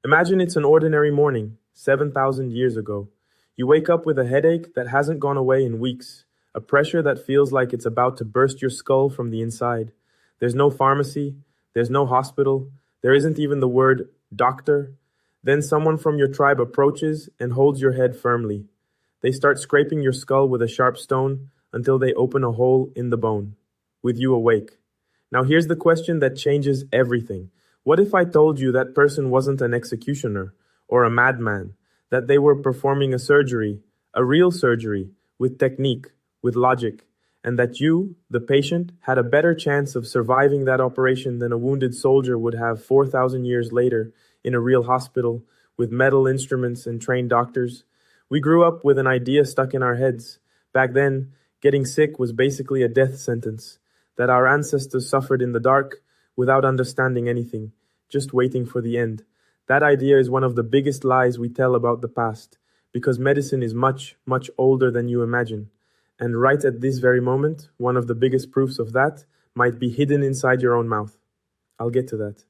Imagine it's an ordinary morning, 7,000 years ago. You wake up with a headache that hasn't gone away in weeks, a pressure that feels like it's about to burst your skull from the inside. There's no pharmacy, there's no hospital, there isn't even the word doctor. Then someone from your tribe approaches and holds your head firmly. They start scraping your skull with a sharp stone until they open a hole in the bone, with you awake. Now here's the question that changes everything. What if I told you that person wasn't an executioner or a madman, that they were performing a surgery, a real surgery, with technique, with logic, and that you, the patient, had a better chance of surviving that operation than a wounded soldier would have 4,000 years later in a real hospital with metal instruments and trained doctors? We grew up with an idea stuck in our heads. Back then, getting sick was basically a death sentence, that our ancestors suffered in the dark without understanding anything, just waiting for the end. That idea is one of the biggest lies we tell about the past, because medicine is much, much older than you imagine. And right at this very moment, one of the biggest proofs of that might be hidden inside your own mouth. I'll get to that.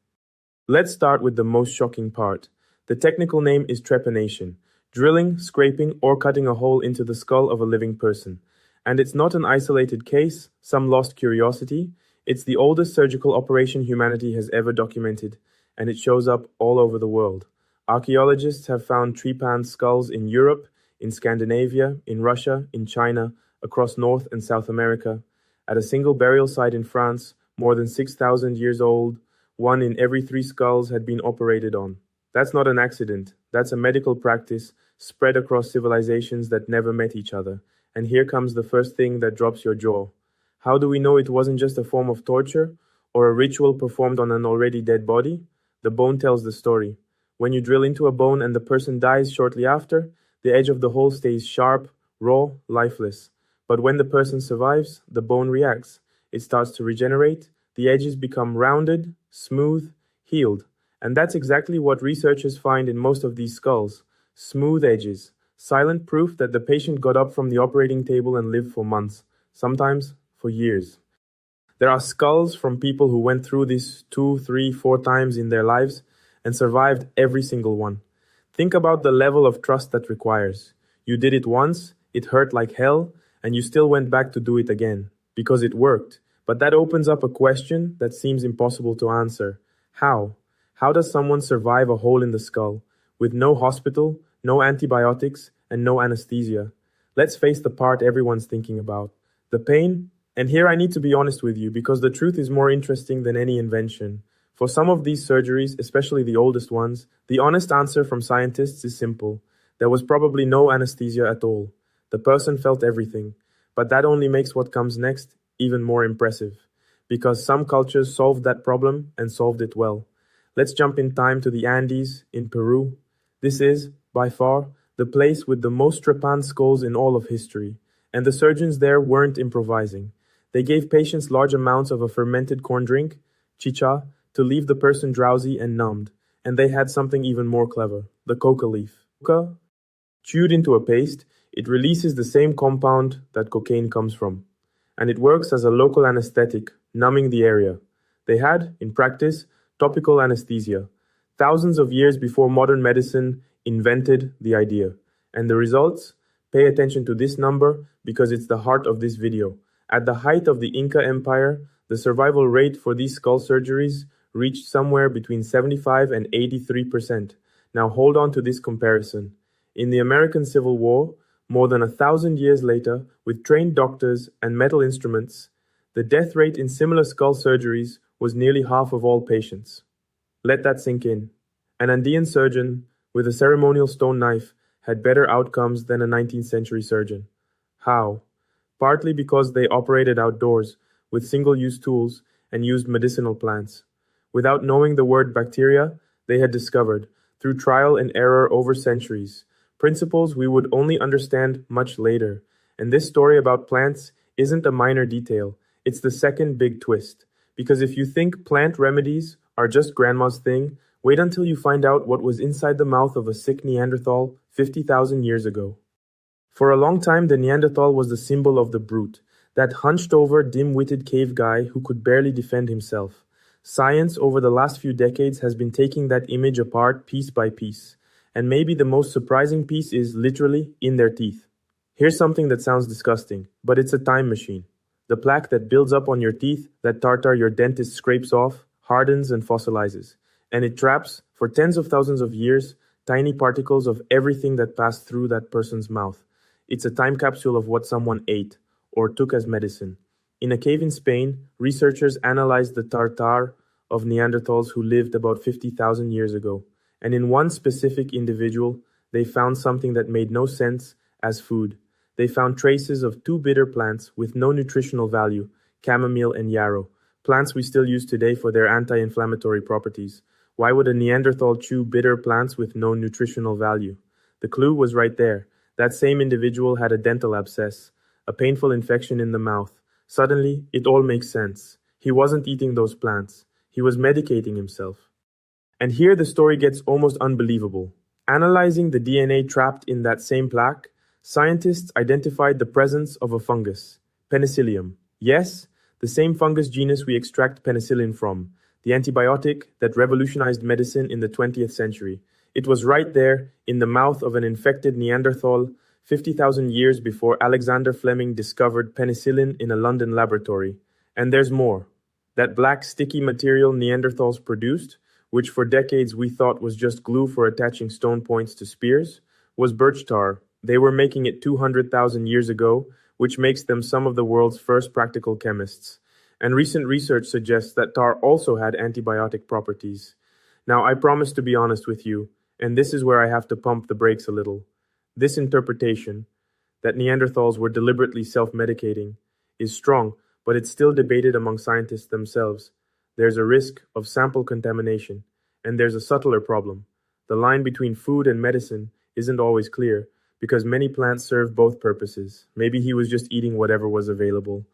Let's start with the most shocking part. The technical name is trepanation, drilling, scraping, or cutting a hole into the skull of a living person. And it's not an isolated case, some lost curiosity. It's the oldest surgical operation humanity has ever documented, and it shows up all over the world. Archaeologists have found trepanned skulls in Europe, in Scandinavia, in Russia, in China, across North and South America. At a single burial site in France, more than 6,000 years old, 1 in every 3 skulls had been operated on. That's not an accident. That's a medical practice spread across civilizations that never met each other. And here comes the first thing that drops your jaw. How do we know it wasn't just a form of torture or a ritual performed on an already dead body? The bone tells the story. When you drill into a bone and the person dies shortly after, the edge of the hole stays sharp, raw, lifeless. But when the person survives, the bone reacts. It starts to regenerate, the edges become rounded, smooth, healed. And that's exactly what researchers find in most of these skulls. Smooth edges, silent proof that the patient got up from the operating table and lived for months, sometimes for years. There are skulls from people who went through this 2, 3, 4 times in their lives and survived every single one. Think about the level of trust that requires. You did it once, it hurt like hell, and you still went back to do it again, because it worked. But that opens up a question that seems impossible to answer. How? How does someone survive a hole in the skull, with no hospital, no antibiotics, and no anesthesia? Let's face the part everyone's thinking about. The pain. And here I need to be honest with you, because the truth is more interesting than any invention. For some of these surgeries, especially the oldest ones, the honest answer from scientists is simple. There was probably no anesthesia at all. The person felt everything. But that only makes what comes next even more impressive, because some cultures solved that problem and solved it well. Let's jump in time to the Andes in Peru. This is, by far, the place with the most trepanned skulls in all of history. And the surgeons there weren't improvising. They gave patients large amounts of a fermented corn drink, chicha, to leave the person drowsy and numbed. And they had something even more clever, the coca leaf. Coca, chewed into a paste, it releases the same compound that cocaine comes from. And it works as a local anesthetic, numbing the area. They had, in practice, topical anesthesia, thousands of years before modern medicine invented the idea. And the results? Pay attention to this number because it's the heart of this video. At the height of the Inca Empire, the survival rate for these skull surgeries reached somewhere between 75 and 83%. Now hold on to this comparison. In the American Civil War, more than 1,000 years later, with trained doctors and metal instruments, the death rate in similar skull surgeries was nearly half of all patients. Let that sink in. An Andean surgeon with a ceremonial stone knife had better outcomes than a 19th century surgeon. How? Partly because they operated outdoors with single-use tools and used medicinal plants. Without knowing the word bacteria, they had discovered, through trial and error over centuries, principles we would only understand much later. And this story about plants isn't a minor detail, it's the second big twist. Because if you think plant remedies are just grandma's thing, wait until you find out what was inside the mouth of a sick Neanderthal 50,000 years ago. For a long time, the Neanderthal was the symbol of the brute, that hunched-over, dim-witted cave guy who could barely defend himself. Science over the last few decades has been taking that image apart piece by piece. And maybe the most surprising piece is literally in their teeth. Here's something that sounds disgusting, but it's a time machine. The plaque that builds up on your teeth, that tartar your dentist scrapes off, hardens and fossilizes. And it traps, for tens of thousands of years, tiny particles of everything that passed through that person's mouth. It's a time capsule of what someone ate, or took as medicine. In a cave in Spain, researchers analyzed the tartar of Neanderthals who lived about 50,000 years ago. And in one specific individual, they found something that made no sense as food. They found traces of two bitter plants with no nutritional value, chamomile and yarrow, plants we still use today for their anti-inflammatory properties. Why would a Neanderthal chew bitter plants with no nutritional value? The clue was right there. That same individual had a dental abscess, a painful infection in the mouth. Suddenly, it all makes sense. He wasn't eating those plants. He was medicating himself. And here the story gets almost unbelievable. Analyzing the DNA trapped in that same plaque, scientists identified the presence of a fungus, Penicillium. Yes, the same fungus genus we extract penicillin from, the antibiotic that revolutionized medicine in the 20th century. It was right there in the mouth of an infected Neanderthal 50,000 years before Alexander Fleming discovered penicillin in a London laboratory. And there's more. That black sticky material Neanderthals produced, which for decades we thought was just glue for attaching stone points to spears, was birch tar. They were making it 200,000 years ago, which makes them some of the world's first practical chemists. And recent research suggests that tar also had antibiotic properties. Now, I promise to be honest with you, and this is where I have to pump the brakes a little. This interpretation, that Neanderthals were deliberately self-medicating, is strong, but it's still debated among scientists themselves. There's a risk of sample contamination, and there's a subtler problem. The line between food and medicine isn't always clear, because many plants serve both purposes. Maybe he was just eating whatever was available.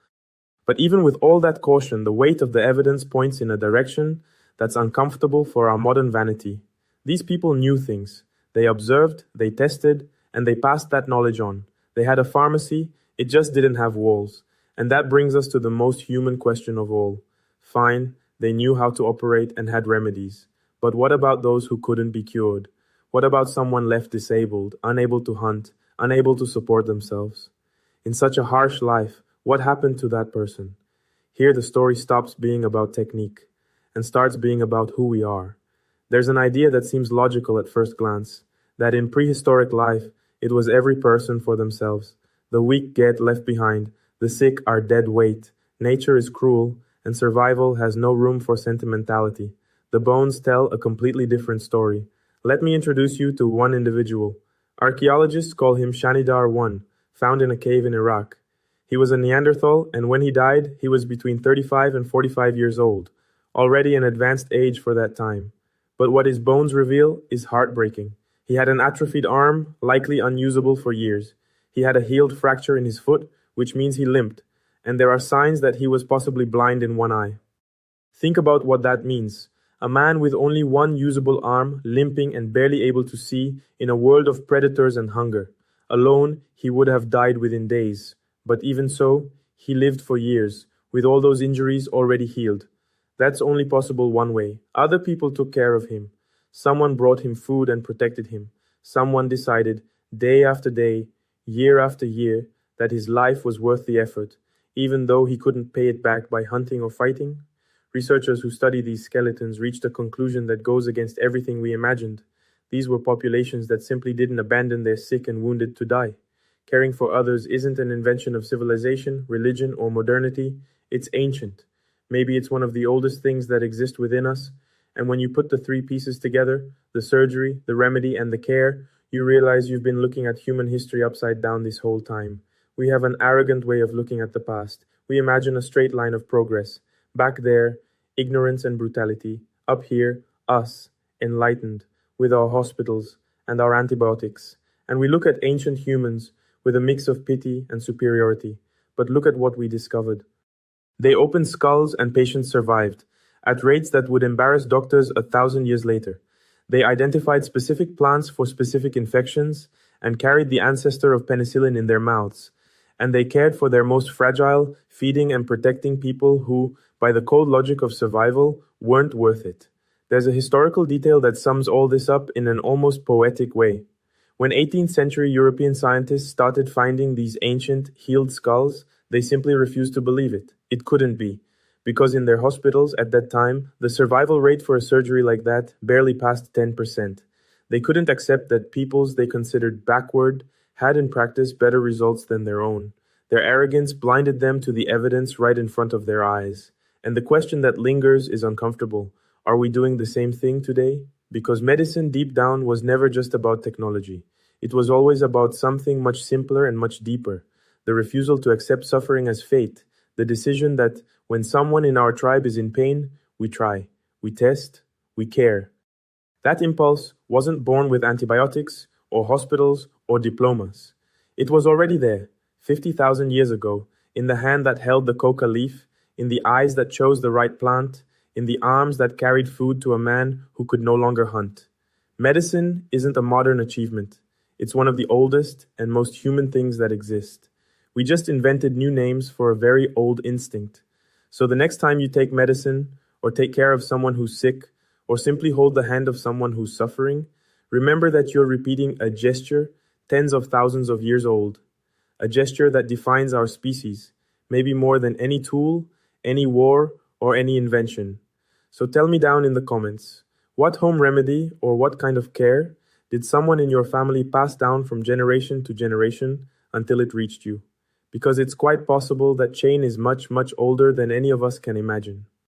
But even with all that caution, the weight of the evidence points in a direction that's uncomfortable for our modern vanity. These people knew things. They observed, they tested, and they passed that knowledge on. They had a pharmacy, it just didn't have walls. And that brings us to the most human question of all. Fine, they knew how to operate and had remedies. But what about those who couldn't be cured? What about someone left disabled, unable to hunt, unable to support themselves? In such a harsh life, what happened to that person? Here the story stops being about technique and starts being about who we are. There's an idea that seems logical at first glance, that in prehistoric life, it was every person for themselves. The weak get left behind, the sick are dead weight, nature is cruel, and survival has no room for sentimentality. The bones tell a completely different story. Let me introduce you to one individual. Archaeologists call him Shanidar I, found in a cave in Iraq. He was a Neanderthal, and when he died, he was between 35 and 45 years old, already an advanced age for that time. But what his bones reveal is heartbreaking. He had an atrophied arm, likely unusable for years. He had a healed fracture in his foot, which means he limped, and there are signs that he was possibly blind in one eye. Think about what that means. A man with only one usable arm, limping and barely able to see, in a world of predators and hunger. Alone, he would have died within days. But even so, he lived for years, with all those injuries already healed. That's only possible one way. Other people took care of him. Someone brought him food and protected him. Someone decided, day after day, year after year, that his life was worth the effort, even though he couldn't pay it back by hunting or fighting. Researchers who study these skeletons reached a conclusion that goes against everything we imagined. These were populations that simply didn't abandon their sick and wounded to die. Caring for others isn't an invention of civilization, religion, or modernity. It's ancient. Maybe it's one of the oldest things that exist within us. And when you put the three pieces together, the surgery, the remedy, and the care, you realize you've been looking at human history upside down this whole time. We have an arrogant way of looking at the past. We imagine a straight line of progress. Back there, ignorance and brutality. Up here, us, enlightened, with our hospitals and our antibiotics. And we look at ancient humans with a mix of pity and superiority. But look at what we discovered. They opened skulls and patients survived, at rates that would embarrass doctors 1,000 years later. They identified specific plants for specific infections and carried the ancestor of penicillin in their mouths. And they cared for their most fragile, feeding and protecting people who, by the cold logic of survival, weren't worth it. There's a historical detail that sums all this up in an almost poetic way. When 18th century European scientists started finding these ancient, healed skulls, they simply refused to believe it. It couldn't be. Because in their hospitals at that time, the survival rate for a surgery like that barely passed 10%. They couldn't accept that peoples they considered backward had in practice better results than their own. Their arrogance blinded them to the evidence right in front of their eyes. And the question that lingers is uncomfortable. Are we doing the same thing today? Because medicine deep down was never just about technology. It was always about something much simpler and much deeper. The refusal to accept suffering as fate. The decision that when someone in our tribe is in pain, we try, we test, we care. That impulse wasn't born with antibiotics or hospitals or diplomas. It was already there, 50,000 years ago, in the hand that held the coca leaf, in the eyes that chose the right plant, in the arms that carried food to a man who could no longer hunt. Medicine isn't a modern achievement. It's one of the oldest and most human things that exist. We just invented new names for a very old instinct. So the next time you take medicine, or take care of someone who's sick, or simply hold the hand of someone who's suffering, remember that you're repeating a gesture tens of thousands of years old. A gesture that defines our species, maybe more than any tool, any war, or any invention. So tell me down in the comments, what home remedy or what kind of care did someone in your family pass down from generation to generation until it reached you? Because it's quite possible that chain is much, much older than any of us can imagine.